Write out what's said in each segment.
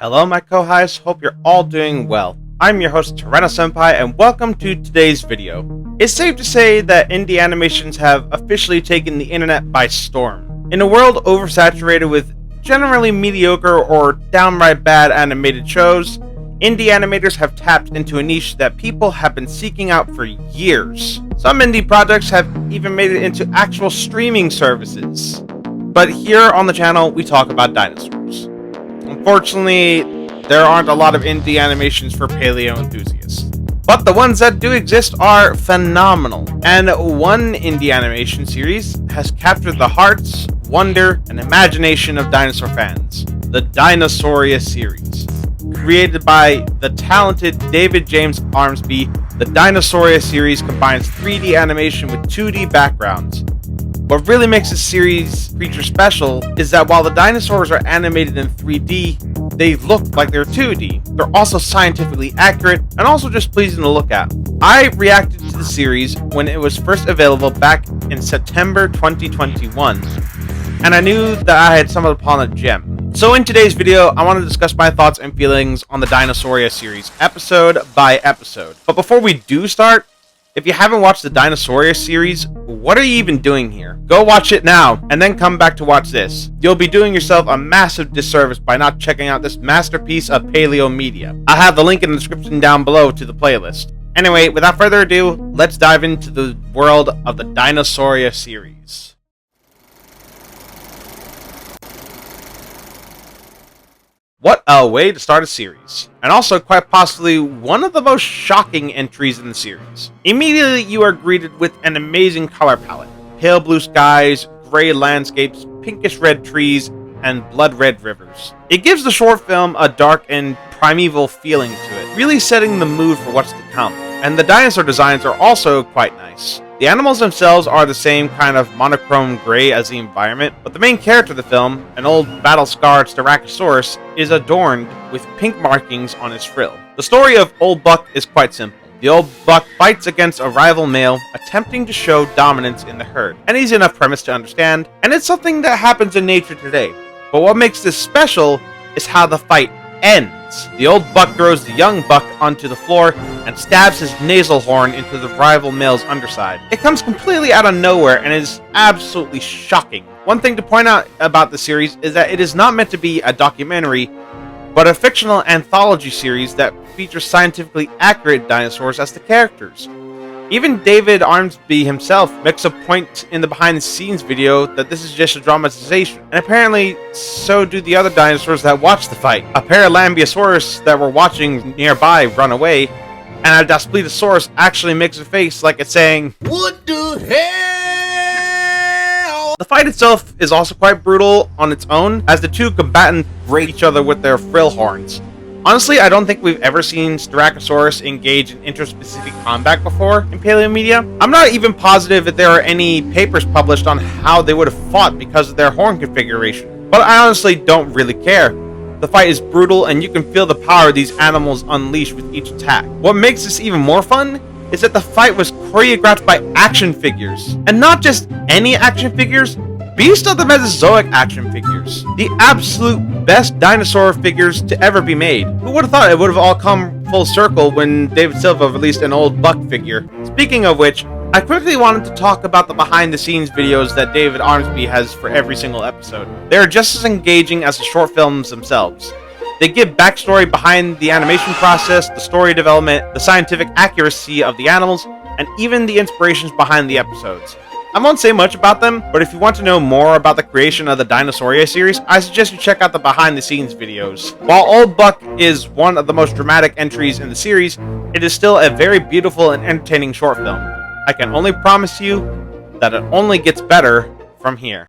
Hello my co-hosts, hope you're all doing well. I'm your host Tyrannosenpai and welcome to today's video. It's safe to say that indie animations have officially taken the internet by storm. In a world oversaturated with generally mediocre or downright bad animated shows, indie animators have tapped into a niche that people have been seeking out for years. Some indie projects have even made it into actual streaming services. But here on the channel, we talk about dinosaurs. Unfortunately, there aren't a lot of indie animations for paleo enthusiasts. But the ones that do exist are phenomenal. And one indie animation series has captured the hearts, wonder, and imagination of dinosaur fans. The Dinosauria Series. Created by the talented David James Armsby, the Dinosauria Series combines 3D animation with 2D backgrounds. What really makes this series feature special is that while the dinosaurs are animated in 3D, they look like they're 2D. They're also scientifically accurate and also just pleasing to look at. I reacted to the series when it was first available back in September 2021, and I knew that I had stumbled upon a gem. So in today's video, I want to discuss my thoughts and feelings on the Dinosauria series, episode by episode. But before we do start, if you haven't watched the Dinosauria series, what are you even doing here? Go watch it now, and then come back to watch this. You'll be doing yourself a massive disservice by not checking out this masterpiece of paleo media. I'll have the link in the description down below to the playlist. Anyway, without further ado, let's dive into the world of the Dinosauria series. What a way to start a series, and also quite possibly one of the most shocking entries in the series. Immediately you are greeted with an amazing color palette. Pale blue skies, gray landscapes, pinkish red trees, and blood red rivers. It gives the short film a dark and primeval feeling to it, really setting the mood for what's to come. And the dinosaur designs are also quite nice. The animals themselves are the same kind of monochrome gray as the environment, but the main character of the film, an old battle-scarred Styracosaurus, is adorned with pink markings on his frill. The story of Old Buck is quite simple. The old buck fights against a rival male, attempting to show dominance in the herd. An easy enough premise to understand, and it's something that happens in nature today. But what makes this special is how the fight ends. The old buck throws the young buck onto the floor and stabs his nasal horn into the rival male's underside. It comes completely out of nowhere and is absolutely shocking. One thing to point out about the series is that it is not meant to be a documentary, but a fictional anthology series that features scientifically accurate dinosaurs as the characters. Even David Armsby himself makes a point in the behind-the-scenes video that this is just a dramatization, and apparently so do the other dinosaurs that watched the fight. A Paralambeosaurus that were watching nearby run away, and a Daspletosaurus actually makes a face like it's saying, "What the hell?" The fight itself is also quite brutal on its own, as the two combatants break each other with their frill horns. Honestly, I don't think we've ever seen Styracosaurus engage in interspecific combat before in paleo media. I'm not even positive if there are any papers published on how they would have fought because of their horn configuration, but I honestly don't really care. The fight is brutal and you can feel the power these animals unleash with each attack. What makes this even more fun is that the fight was choreographed by action figures, and not just any action figures, Beast of the Mesozoic action figures. The absolute best dinosaur figures to ever be made. Who would have thought it would have all come full circle when David Silva released an old buck figure? Speaking of which, I quickly wanted to talk about the behind the scenes videos that David Armsby has for every single episode. They are just as engaging as the short films themselves. They give backstory behind the animation process, the story development, the scientific accuracy of the animals, and even the inspirations behind the episodes. I won't say much about them, but if you want to know more about the creation of the Dinosauria series, I suggest you check out the behind-the-scenes videos. While Old Buck is one of the most dramatic entries in the series, it is still a very beautiful and entertaining short film. I can only promise you that it only gets better from here.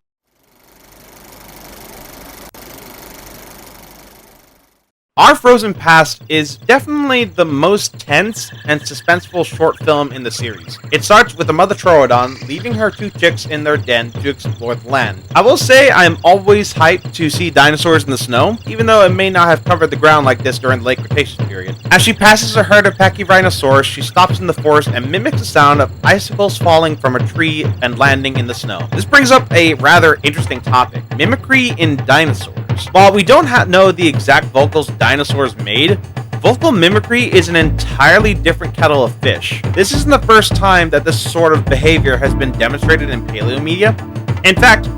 Our Frozen Past is definitely the most tense and suspenseful short film in the series. It starts with a mother Troodon leaving her two chicks in their den to explore the land. I will say I am always hyped to see dinosaurs in the snow, even though it may not have covered the ground like this during the late Cretaceous period. As she passes a herd of Pachyrhinosaurus, she stops in the forest and mimics the sound of icicles falling from a tree and landing in the snow. This brings up a rather interesting topic: mimicry in dinosaurs. dinosaurs. While we don't know the exact vocals dinosaurs made, vocal mimicry is an entirely different kettle of fish. This isn't the first time that this sort of behavior has been demonstrated in paleomedia. In fact,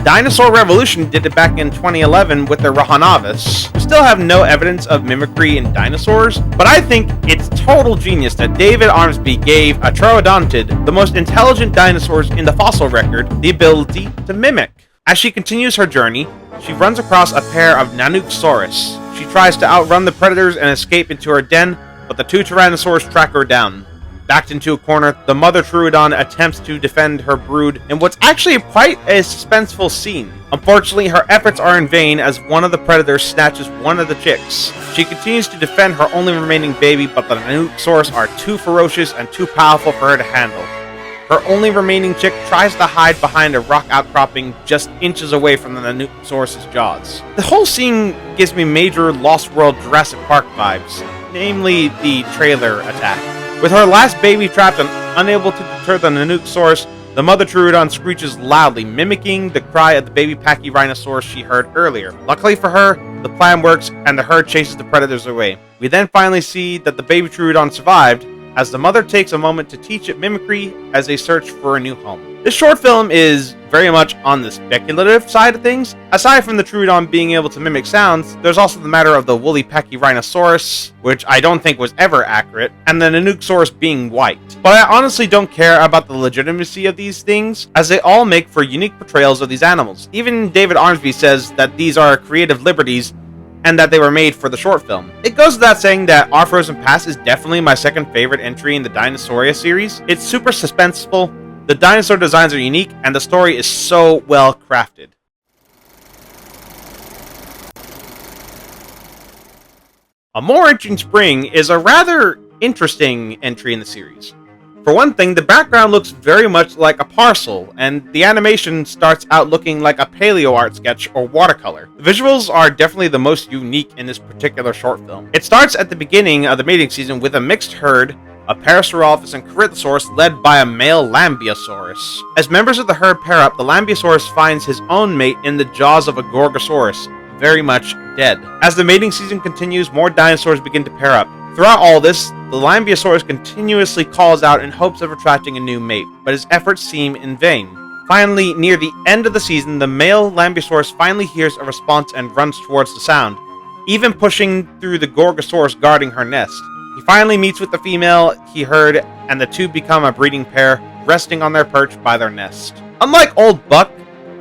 Dinosaur Revolution did it back in 2011 with their Rahanavis. We still have no evidence of mimicry in dinosaurs, but I think it's total genius that David Armsby gave a Troadontid, the most intelligent dinosaurs in the fossil record, the ability to mimic. As she continues her journey, she runs across a pair of Nanooksaurus. She tries to outrun the predators and escape into her den, but the two Tyrannosaurs track her down. Backed into a corner, the mother Troodon attempts to defend her brood in what's actually quite a suspenseful scene. Unfortunately, her efforts are in vain as one of the predators snatches one of the chicks. She continues to defend her only remaining baby, but the Nanooksaurus are too ferocious and too powerful for her to handle. Her only remaining chick tries to hide behind a rock outcropping just inches away from the Nanooksaurus' jaws. The whole scene gives me major Lost World Jurassic Park vibes, namely the trailer attack. With her last baby trapped and unable to deter the Nanooksaurus, the mother Troodon screeches loudly, mimicking the cry of the baby Pachyrhinosaurus she heard earlier. Luckily for her, the plan works and the herd chases the predators away. We then finally see that the baby Troodon survived, as the mother takes a moment to teach it mimicry as they search for a new home. This short film is very much on the speculative side of things. Aside from the Troodon being able to mimic sounds, there's also the matter of the woolly Pachyrhinosaurus, which I don't think was ever accurate, and the Nanooksaurus being white. But I honestly don't care about the legitimacy of these things, as they all make for unique portrayals of these animals. Even David Armsby says that these are creative liberties and that they were made for the short film. It goes without saying that Our Frozen Past is definitely my second favorite entry in the Dinosauria series. It's super suspenseful, the dinosaur designs are unique, and the story is so well crafted. A More Itching Spring is a rather interesting entry in the series. For one thing, the background looks very much like a parcel, and the animation starts out looking like a paleo art sketch or watercolor. The visuals are definitely the most unique in this particular short film. It starts at the beginning of the mating season with a mixed herd of Parasaurolophus and Corythosaurus led by a male Lambeosaurus. As members of the herd pair up, the Lambeosaurus finds his own mate in the jaws of a Gorgosaurus, very much dead. As the mating season continues, more dinosaurs begin to pair up. Throughout all this, the Lambeosaurus continuously calls out in hopes of attracting a new mate, but his efforts seem in vain. Finally, near the end of the season, the male Lambeosaurus finally hears a response and runs towards the sound, even pushing through the Gorgosaurus guarding her nest. He finally meets with the female he heard, and the two become a breeding pair, resting on their perch by their nest. Unlike Old Buck,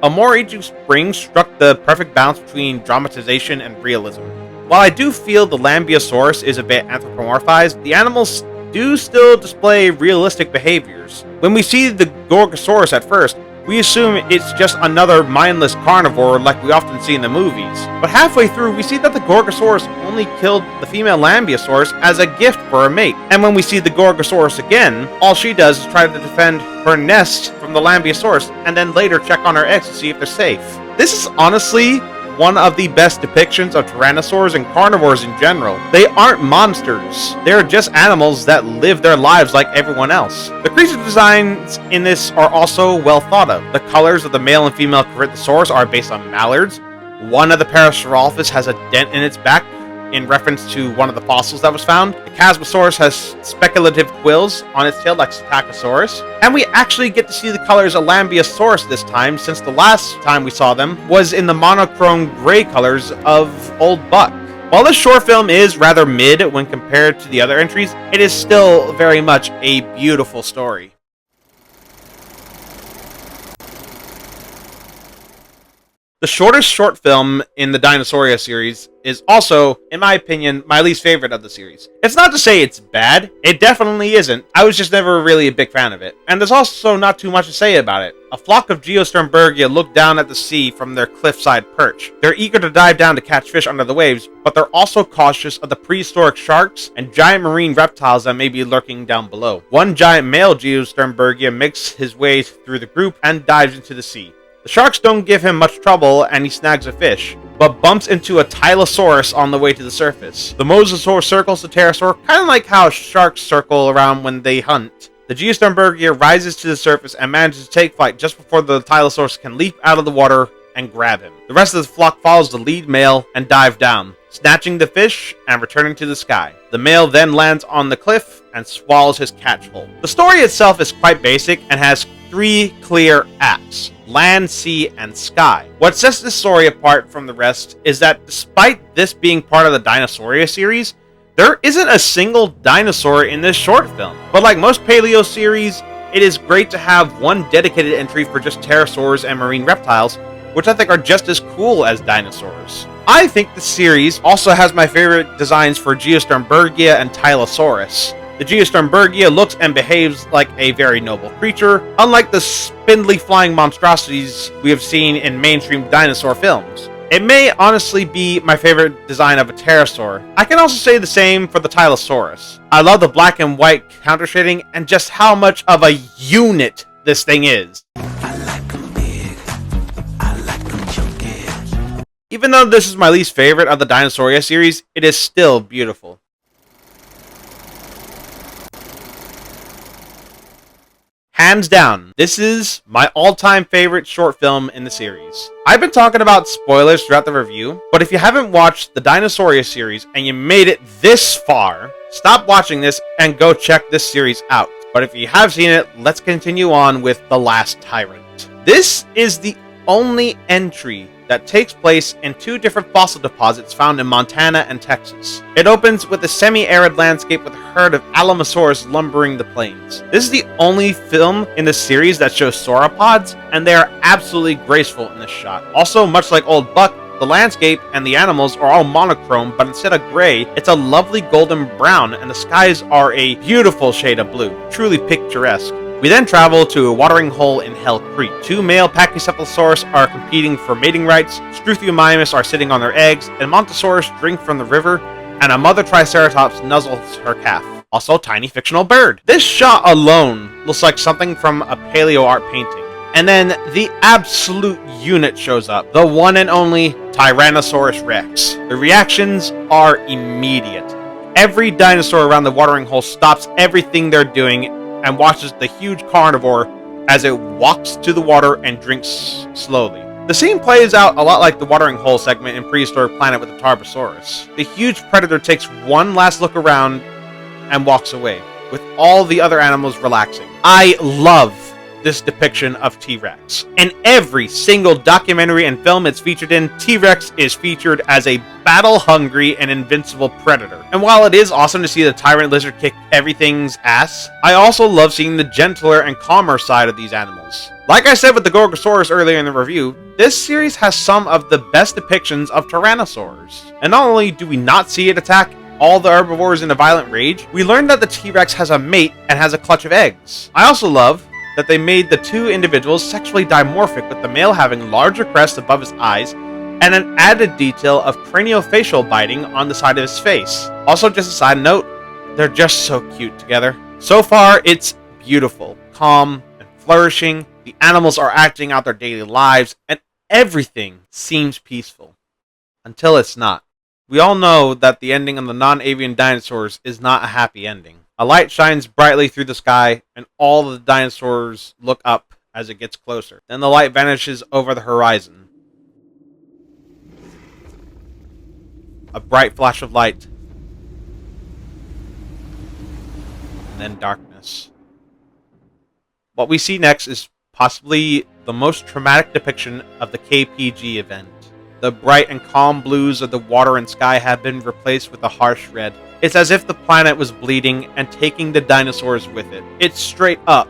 A More Itching Spring struck the perfect balance between dramatization and realism. While I do feel the Lambeosaurus is a bit anthropomorphized, the animals do still display realistic behaviors. When we see the Gorgosaurus at first, we assume it's just another mindless carnivore like we often see in the movies. But halfway through, we see that the Gorgosaurus only killed the female Lambeosaurus as a gift for a mate. And when we see the Gorgosaurus again, all she does is try to defend her nest from the Lambeosaurus, and then later check on her eggs to see if they're safe. This is honestly one of the best depictions of tyrannosaurs and carnivores in general. They aren't monsters. They're just animals that live their lives like everyone else. The creature designs in this are also well thought of. The colors of the male and female Corythosaurus are based on mallards. One of the Parasaurolophus has a dent in its back in reference to one of the fossils that was found. The Chasmosaurus has speculative quills on its tail like Psittacosaurus. And we actually get to see the colors of Lambeosaurus this time, since the last time we saw them was in the monochrome gray colors of Old Buck. While this short film is rather mid when compared to the other entries, it is still very much a beautiful story. The shortest short film in the Dinosauria series is also, in my opinion, my least favorite of the series. It's not to say it's bad, it definitely isn't. I was just never really a big fan of it. And there's also not too much to say about it. A flock of Geosternbergia look down at the sea from their cliffside perch. They're eager to dive down to catch fish under the waves, but they're also cautious of the prehistoric sharks and giant marine reptiles that may be lurking down below. One giant male Geosternbergia makes his way through the group and dives into the sea. The sharks don't give him much trouble and he snags a fish, but bumps into a Tylosaurus on the way to the surface. The Mosasaur circles the pterosaur, kind of like how sharks circle around when they hunt. The Geosternbergia rises to the surface and manages to take flight just before the Tylosaurus can leap out of the water and grab him. The rest of the flock follows the lead male and dive down, snatching the fish and returning to the sky. The male then lands on the cliff and swallows his catch whole. The story itself is quite basic and has 3 clear acts: land, sea, and sky. What sets this story apart from the rest is that despite this being part of the Dinosauria series, there isn't a single dinosaur in this short film. But like most paleo series, it is great to have one dedicated entry for just pterosaurs and marine reptiles, which I think are just as cool as dinosaurs. I think the series also has my favorite designs for Geosternbergia and Tylosaurus. The Geosternbergia looks and behaves like a very noble creature, unlike the spindly flying monstrosities we have seen in mainstream dinosaur films. It may honestly be my favorite design of a pterosaur. I can also say the same for the Tylosaurus. I love the black and white counter shading and just how much of a unit this thing is. Even though this is my least favorite of the Dinosauria series, it is still beautiful. Hands down, this is my all-time favorite short film in the series. I've been talking about spoilers throughout the review, but if you haven't watched the Dinosauria series and you made it this far, stop watching this and go check this series out. But if you have seen it, let's continue on with The Last Tyrant. This is the only entry that takes place in 2 different fossil deposits found in Montana and Texas. It opens with a semi-arid landscape with a herd of Alamosaurus lumbering the plains. This is the only film in the series that shows sauropods, and they are absolutely graceful in this shot. Also, much like Old Buck, the landscape and the animals are all monochrome, but instead of gray, it's a lovely golden brown, and the skies are a beautiful shade of blue, truly picturesque. We then travel to a watering hole in Hell Creek. 2 male Pachycephalosaurus are competing for mating rights, Struthiomimus are sitting on their eggs, and Montosaurus drink from the river, and a mother Triceratops nuzzles her calf. Also a tiny fictional bird. This shot alone looks like something from a paleo art painting. And then the absolute unit shows up, the one and only Tyrannosaurus Rex. The reactions are immediate. Every dinosaur around the watering hole stops everything they're doing and watches the huge carnivore as it walks to the water and drinks slowly. The scene plays out a lot like the watering hole segment in Prehistoric Planet with the Tarbosaurus. The huge predator takes one last look around and walks away, with all the other animals relaxing. I love this depiction of T-Rex. In every single documentary and film it's featured in, T-Rex is featured as a battle-hungry and invincible predator. And while it is awesome to see the tyrant lizard kick everything's ass, I also love seeing the gentler and calmer side of these animals. Like I said with the Gorgosaurus earlier in the review, this series has some of the best depictions of tyrannosaurs. And not only do we not see it attack all the herbivores in a violent rage, we learn that the T-Rex has a mate and has a clutch of eggs. I also love that they made the 2 individuals sexually dimorphic, with the male having larger crests above his eyes and an added detail of craniofacial biting on the side of his face. Also, just a side note, they're just so cute together. So far, it's beautiful, calm, and flourishing. The animals are acting out their daily lives, and everything seems peaceful. Until it's not. We all know that the ending on the non-avian dinosaurs is not a happy ending. A light shines brightly through the sky, and all the dinosaurs look up as it gets closer. Then the light vanishes over the horizon. A bright flash of light. And then darkness. What we see next is possibly the most traumatic depiction of the KPG event. The bright and calm blues of the water and sky have been replaced with a harsh red. It's as if the planet was bleeding and taking the dinosaurs with it. It straight up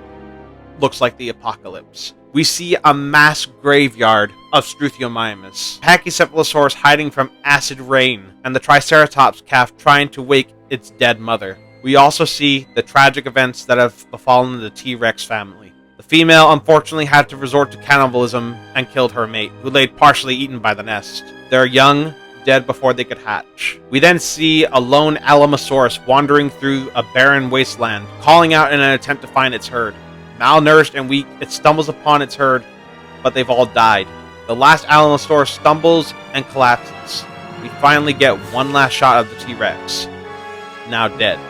looks like the apocalypse. We see a mass graveyard of Struthiomimus, Pachycephalosaurus hiding from acid rain, and the Triceratops calf trying to wake its dead mother. We also see the tragic events that have befallen the T-Rex family. The female unfortunately had to resort to cannibalism and killed her mate, who lay partially eaten by the nest. Their young dead before they could hatch. We then see a lone Alamosaurus wandering through a barren wasteland, calling out in an attempt to find its herd. Malnourished and weak, it stumbles upon its herd, but they've all died. The last Alamosaurus stumbles and collapses. We finally get one last shot of the T-Rex, now dead.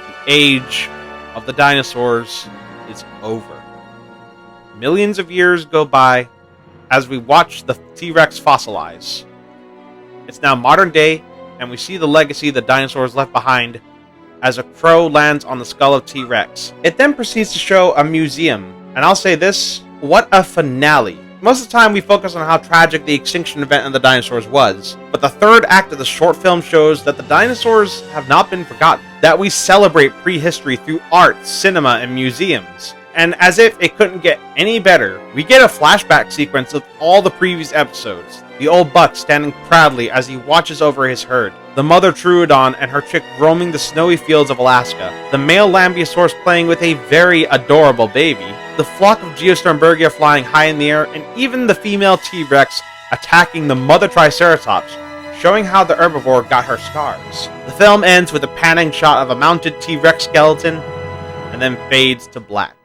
The age of the dinosaurs is over. Millions of years go by, as we watch the T-Rex fossilize. It's now modern day, and we see the legacy the dinosaurs left behind as a crow lands on the skull of T-Rex. It then proceeds to show a museum, and I'll say this, what a finale. Most of the time we focus on how tragic the extinction event of the dinosaurs was, but the third act of the short film shows that the dinosaurs have not been forgotten, that we celebrate prehistory through art, cinema, and museums. And as if it couldn't get any better, we get a flashback sequence of all the previous episodes. The old buck standing proudly as he watches over his herd, the mother Troodon and her chick roaming the snowy fields of Alaska, the male Lambeosaurus playing with a very adorable baby, the flock of Geosternbergia flying high in the air, and even the female T-Rex attacking the mother Triceratops, showing how the herbivore got her scars. The film ends with a panning shot of a mounted T-Rex skeleton, and then fades to black.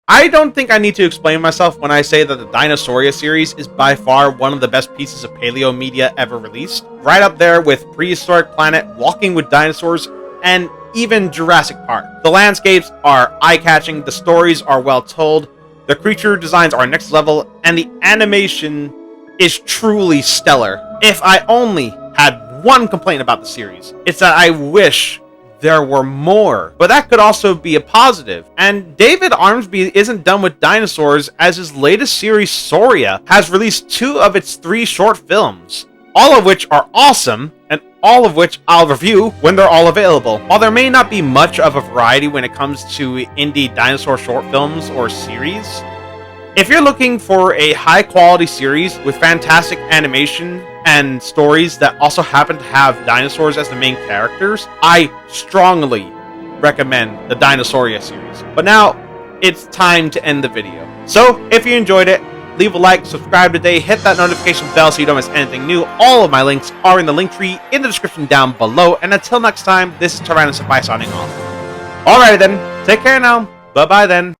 I don't think I need to explain myself when I say that the Dinosauria series is by far one of the best pieces of paleo media ever released. Right up there with Prehistoric Planet, Walking with Dinosaurs, and even Jurassic Park. The landscapes are eye-catching, the stories are well told, the creature designs are next level, and the animation is truly stellar. If I only had one complaint about the series, it's that I wish there were more, but that could also be a positive. And David Armsby isn't done with dinosaurs, as his latest series, Sauria, has released 2 of its 3 short films, all of which are awesome, and all of which I'll review when they're all available. While there may not be much of a variety when it comes to indie dinosaur short films or series, if you're looking for a high-quality series with fantastic animation and stories that also happen to have dinosaurs as the main characters, I strongly recommend the Dinosauria series. But now, it's time to end the video. So, if you enjoyed it, leave a like, subscribe today, hit that notification bell so you don't miss anything new. All of my links are in the link tree in the description down below. And until next time, this is Tyrannosaurus signing off. Alright then, take care now. Bye-bye then.